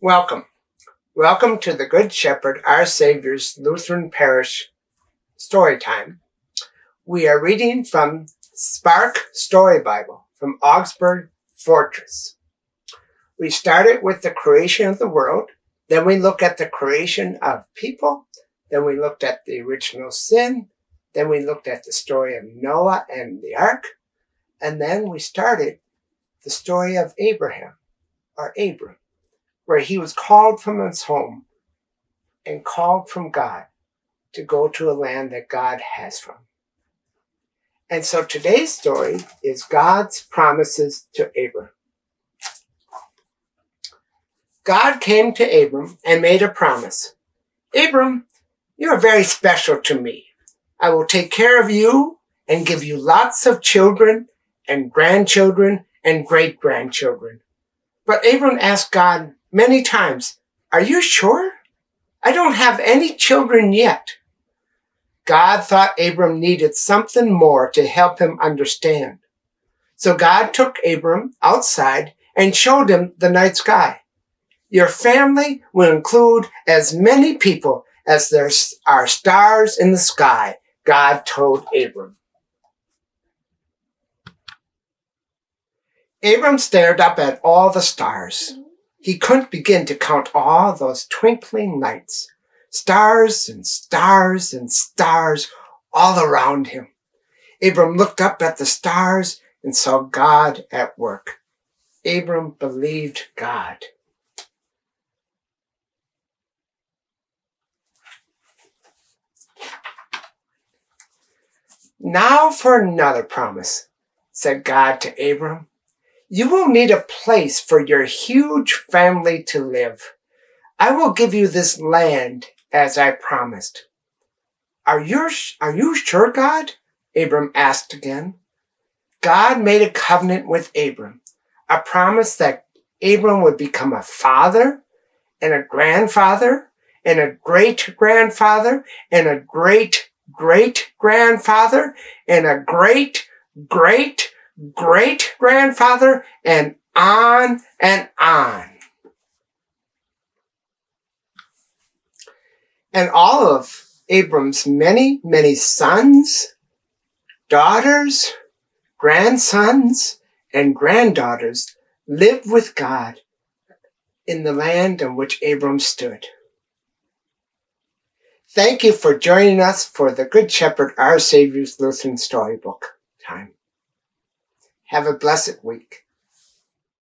Welcome. Welcome to the Good Shepherd, Our Savior's Lutheran Parish Story Time. We are reading from Spark Story Bible from Augsburg Fortress. We started with the creation of the world, then we looked at the creation of people, then we looked at the original sin, then we looked at the story of Noah and the ark, and then we started the story of Abraham, or Abram, where he was called from his home and called from God to go to a land that God has for him. And so today's story is God's promises to Abram. God came to Abram and made a promise. Abram, you are very special to me. I will take care of you and give you lots of children and grandchildren and great-grandchildren. But Abram asked God many times, "Are you sure? I don't have any children yet." God thought Abram needed something more to help him understand. So God took Abram outside and showed him the night sky. Your family will include as many people as there are stars in the sky, God told Abram. Abram stared up at all the stars. He couldn't begin to count all those twinkling lights, stars and stars and stars all around him. Abram looked up at the stars and saw God at work. Abram believed God. Now for another promise, said God to Abram. You will need a place for your huge family to live. I will give you this land as I promised. Are you sure, God? Abram asked again. God made a covenant with Abram, a promise that Abram would become a father and a grandfather and a great-grandfather and a great-great-grandfather and a great-great-great-grandfather and on and on. And all of Abram's many, many sons, daughters, grandsons, and granddaughters lived with God in the land on which Abram stood. Thank you for joining us for the Good Shepherd, Our Savior's Lutheran Storybook time. Have a blessed week.